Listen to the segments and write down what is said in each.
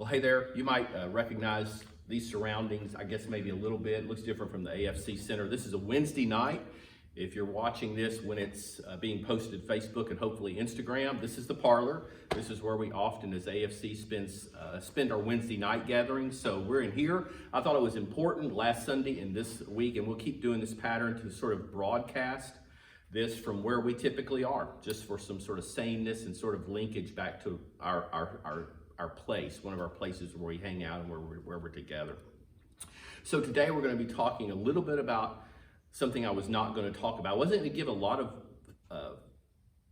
Well, hey there, you might recognize these surroundings, I guess maybe a little bit. It looks different from the AFC Center. This is a Wednesday night. If you're watching this when it's being posted to Facebook and hopefully Instagram, this is the parlor. This is where we often as AFC spend our Wednesday night gatherings. So we're in here. I thought it was important last Sunday and this week, and we'll keep doing this pattern to sort of broadcast this from where we typically are, just for some sort of saneness and sort of linkage back to our place, one of our places where we hang out and where we're together. So today we're going to be talking a little bit about something I was not going to talk about. I wasn't going to give a lot of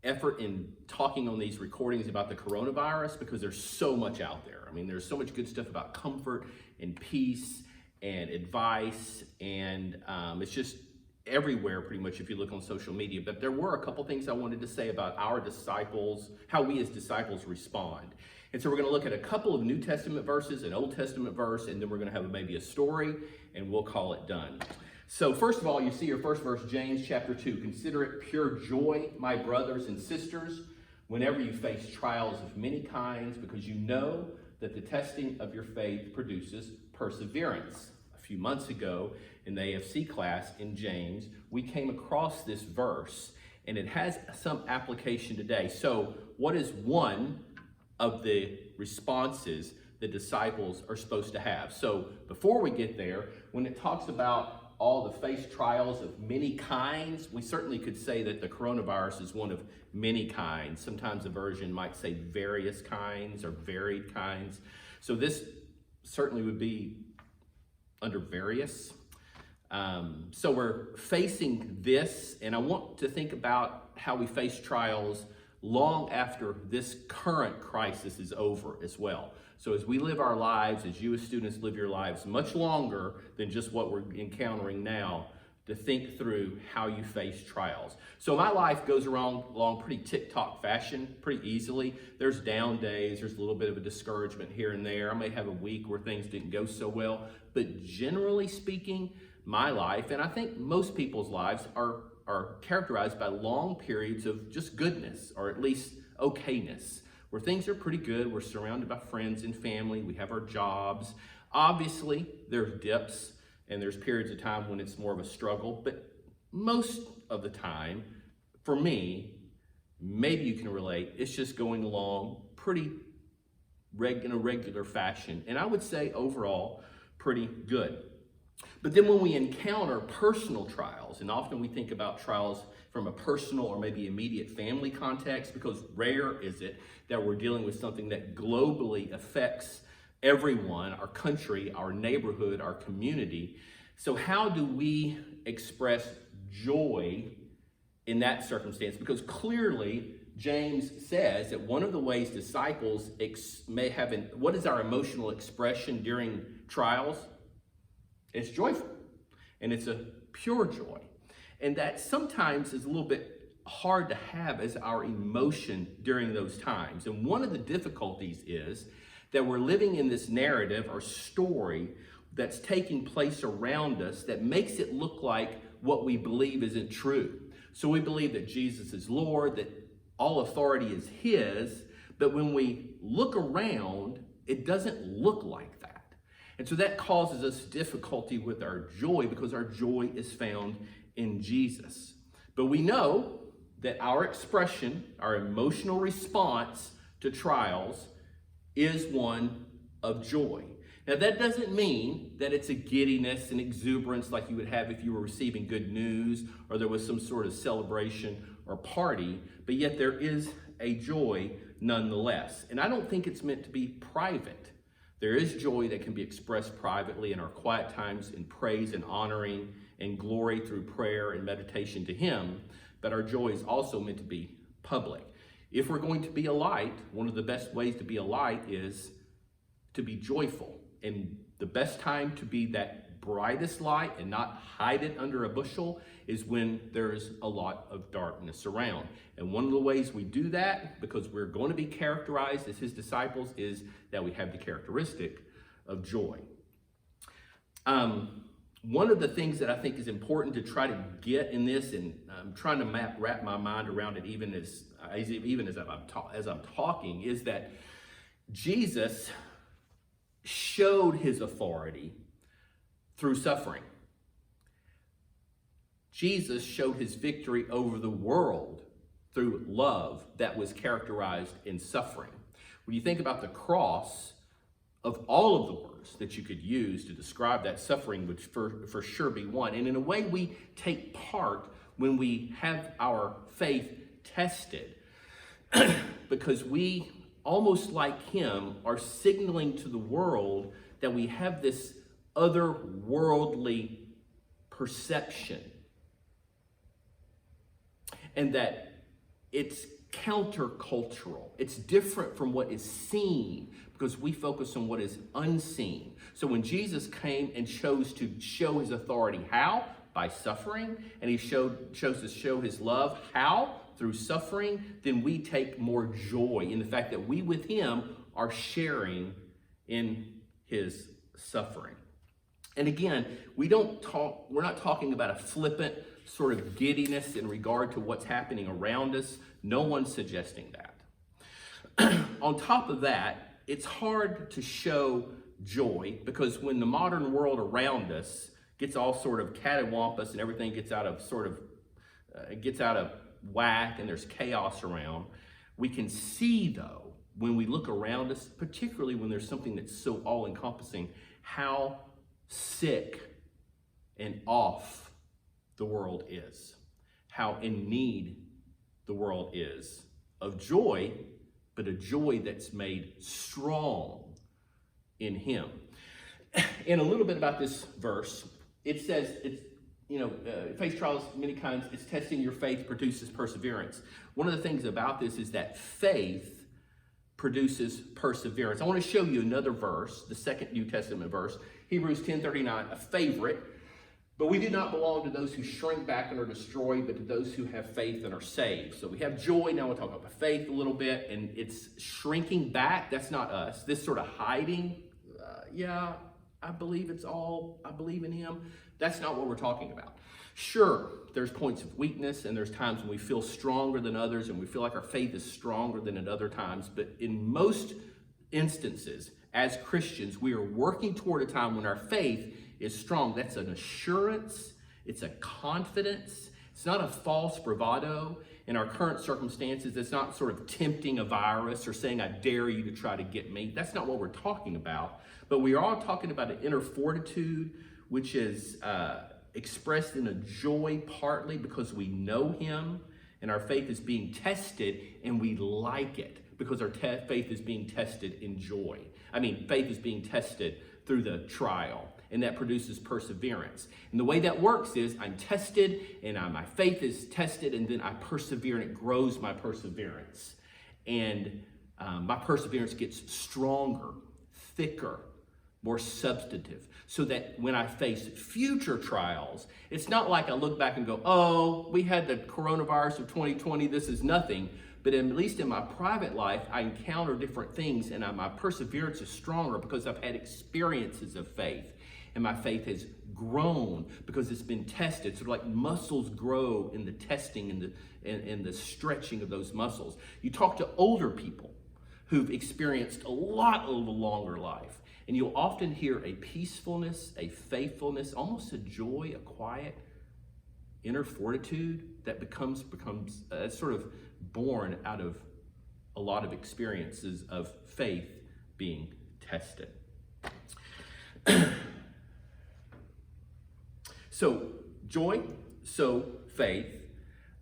effort in talking on these recordings about the coronavirus because there's so much out there. I mean, there's so much good stuff about comfort and peace and advice, and it's just everywhere pretty much if you look on social media. But there were a couple things I wanted to say about our disciples, how we as disciples respond. And so we're going to look at a couple of New Testament verses, an Old Testament verse, and then we're going to have maybe a story, and we'll call it done. So first of all, you see your first verse, James chapter 2. Consider it pure joy, my brothers and sisters, whenever you face trials of many kinds, because you know that the testing of your faith produces perseverance. A few months ago in the AFC class in James, we came across this verse, and it has some application today. So what is one of the responses the disciples are supposed to have? So before we get there, when it talks about all the face trials of many kinds, we certainly could say that the coronavirus is one of many kinds. Sometimes a version might say various kinds or varied kinds. So this certainly would be under various. So we're facing this, and I want to think about how we face trials long after this current crisis is over as well. So as we live our lives, as you as students live your lives much longer than just what we're encountering now, to think through how you face trials. So my life goes along pretty tick-tock fashion, pretty easily. There's down days, there's a little bit of a discouragement here and there. I may have a week where things didn't go so well, but generally speaking, my life, and I think most people's lives, are characterized by long periods of just goodness, or at least okayness, where things are pretty good. We're surrounded by friends and family. We have our jobs. Obviously, there's dips and there's periods of time when it's more of a struggle, but most of the time, for me, maybe you can relate, it's just going along pretty in a regular fashion. And I would say overall, pretty good. But then when we encounter personal trials, and often we think about trials from a personal or maybe immediate family context, because rare is it that we're dealing with something that globally affects everyone, our country, our neighborhood, our community. So how do we express joy in that circumstance? Because clearly, James says that one of the ways disciples may have, what is our emotional expression during trials? It's joyful, and it's a pure joy. And that sometimes is a little bit hard to have as our emotion during those times. And one of the difficulties is that we're living in this narrative or story that's taking place around us that makes it look like what we believe isn't true. So we believe that Jesus is Lord, that all authority is His, but when we look around, it doesn't look like that. And so that causes us difficulty with our joy because our joy is found in Jesus. But we know that our expression, our emotional response to trials is one of joy. Now that doesn't mean that it's a giddiness and exuberance like you would have if you were receiving good news or there was some sort of celebration or party, but yet there is a joy nonetheless. And I don't think it's meant to be private. There is joy that can be expressed privately in our quiet times in praise and honoring and glory through prayer and meditation to Him, but our joy is also meant to be public. If we're going to be a light, one of the best ways to be a light is to be joyful. And the best time to be that brightest light and not hide it under a bushel is when there's a lot of darkness around. And one of the ways we do that, because we're going to be characterized as His disciples, is that we have the characteristic of joy. One of the things that I think is important to try to get in this, and I'm trying to wrap my mind around it even as I'm talking, is that Jesus showed his authority through suffering. Jesus showed his victory over the world through love that was characterized in suffering. When you think about the cross, of all of the words that you could use to describe that, suffering would for sure be one. And in a way, we take part when we have our faith tested because we, almost like him, are signaling to the world that we have this otherworldly perception and that it's countercultural. It's different from what is seen because we focus on what is unseen. So when Jesus came and chose to show his authority, how? By suffering. And he chose to show his love, how? Through suffering. Then we take more joy in the fact that we with him are sharing in his suffering. And again, we're not talking about a flippant sort of giddiness in regard to what's happening around us. No one's suggesting that. On top of that, it's hard to show joy because when the modern world around us gets all sort of cattywampus and everything gets out of whack and there's chaos around, we can see though, when we look around us, particularly when there's something that's so all-encompassing, how sick and off the world is, how in need the world is of joy, but a joy that's made strong in him. And a little bit about this verse, it says, face trials many kinds, it's testing your faith produces perseverance. One of the things about this is that faith produces perseverance. I want to show you another verse, the second New Testament verse, Hebrews 10:39, a favorite. But we do not belong to those who shrink back and are destroyed, but to those who have faith and are saved. So we have joy. Now we'll talk about faith a little bit, and it's shrinking back. That's not us. This sort of hiding, I believe in him. That's not what we're talking about. Sure, there's points of weakness, and there's times when we feel stronger than others, and we feel like our faith is stronger than at other times. But in most instances, as Christians, we are working toward a time when our faith is strong. That's an assurance. It's a confidence. It's not a false bravado. In our current circumstances, it's not sort of tempting a virus or saying, I dare you to try to get me. That's not what we're talking about. But we are all talking about an inner fortitude, which is expressed in a joy partly because we know him and our faith is being tested and we like it because our faith is being tested in joy. Faith is being tested through the trial. And that produces perseverance. And the way that works is I'm tested and my faith is tested and then I persevere and it grows my perseverance. And my perseverance gets stronger, thicker, more substantive. So that when I face future trials, it's not like I look back and go, oh, we had the coronavirus of 2020, this is nothing. But at least in my private life, I encounter different things and my perseverance is stronger because I've had experiences of faith. And my faith has grown because it's been tested. Sort of like muscles grow in the testing and the stretching of those muscles. You talk to older people who've experienced a lot of a longer life, and you'll often hear a peacefulness, a faithfulness, almost a joy, a quiet inner fortitude that becomes sort of born out of a lot of experiences of faith being tested. So joy, so faith.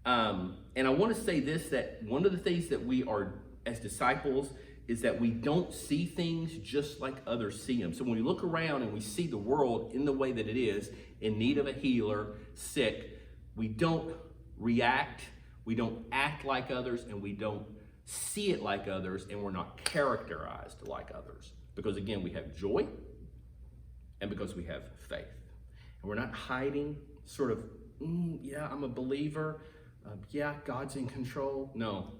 And I want to say this, that one of the things that we are as disciples is that we don't see things just like others see them. So when we look around and we see the world in the way that it is, in need of a healer, sick, we don't react, we don't act like others, and we don't see it like others, and we're not characterized like others. Because again, we have joy, and because we have faith. And we're not hiding, sort of, I'm a believer. God's in control. No.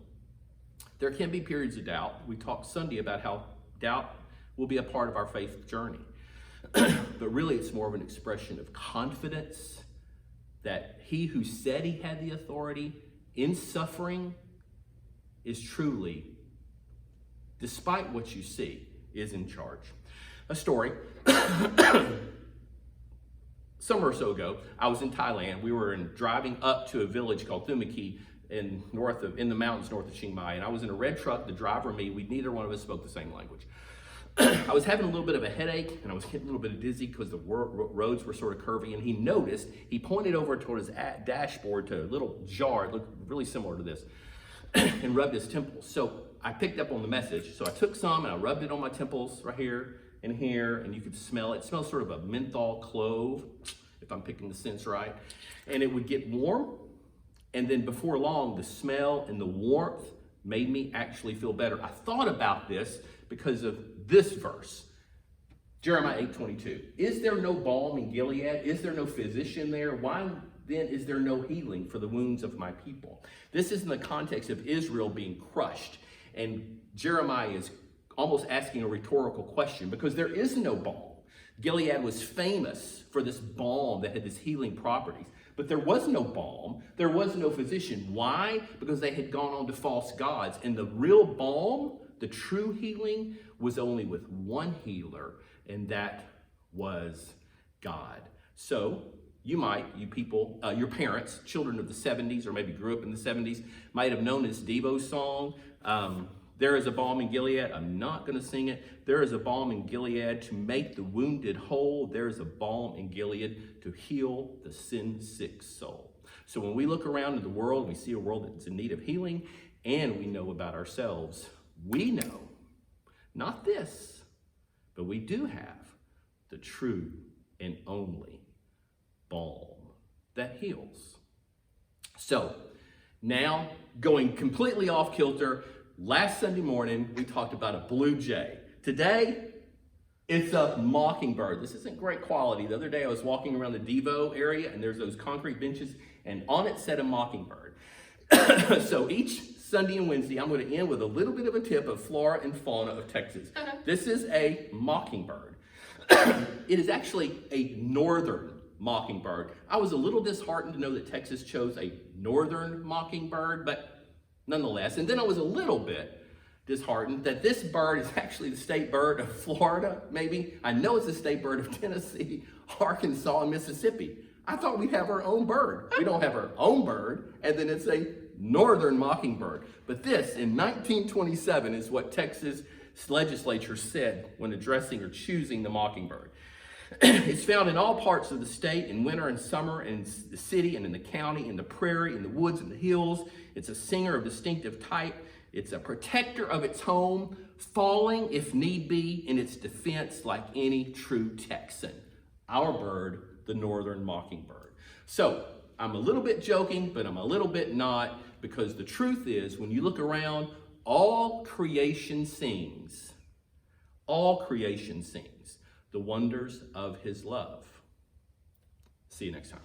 There can be periods of doubt. We talked Sunday about how doubt will be a part of our faith journey. But really, it's more of an expression of confidence that he who said he had the authority in suffering is truly, despite what you see, is in charge. a story. Summer or so ago, I was in Thailand. We were driving up to a village called Thumaki in the mountains north of Chiang Mai, and I was in a red truck. The driver and me, neither one of us spoke the same language. I was having a little bit of a headache, and I was getting a little bit dizzy because the roads were sort of curvy, and he pointed over toward his dashboard to a little jar, it looked really similar to this, and rubbed his temples. So I picked up on the message, so I took some and I rubbed it on my temples right here, and you could smell it. It smells sort of a menthol clove, if I'm picking the scents right. And it would get warm, and then before long, the smell and the warmth made me actually feel better. I thought about this because of this verse, Jeremiah 8:22. Is there no balm in Gilead? Is there no physician there? Why then is there no healing for the wounds of my people? This is in the context of Israel being crushed, and Jeremiah is almost asking a rhetorical question because there is no balm. Gilead was famous for this balm that had this healing properties, but there was no balm, there was no physician. Why? Because they had gone on to false gods, and the real balm, the true healing, was only with one healer, and that was God. So you people, your parents, children of the 70s, or maybe grew up in the 70s, might have known this Devo song. There is a balm in Gilead. I'm not going to sing it. There is a balm in Gilead to make the wounded whole. There is a balm in Gilead to heal the sin-sick soul. So when we look around in the world, we see a world that's in need of healing, and we know about ourselves. We know, not this, but we do have the true and only balm that heals. So now, going completely off kilter, last Sunday morning, we talked about a blue jay. Today, it's a mockingbird. This isn't great quality. The other day, I was walking around the Devo area, and there's those concrete benches, and on it said a mockingbird. So each Sunday and Wednesday, I'm going to end with a little bit of a tip of flora and fauna of Texas. This is a mockingbird. It is actually a northern mockingbird. I was a little disheartened to know that Texas chose a northern mockingbird, but nonetheless. And then I was a little bit disheartened that this bird is actually the state bird of Florida, maybe. I know it's the state bird of Tennessee, Arkansas, and Mississippi. I thought we'd have our own bird. We don't have our own bird, and then it's a northern mockingbird. But this, in 1927, is what Texas legislature said when addressing or choosing the mockingbird. It's found in all parts of the state in winter and summer, in the city and in the county, in the prairie, in the woods and the hills. It's a singer of distinctive type. It's a protector of its home, falling, if need be, in its defense like any true Texan. Our bird, the northern mockingbird. So I'm a little bit joking, but I'm a little bit not, because the truth is, when you look around, all creation sings the wonders of his love. See you next time.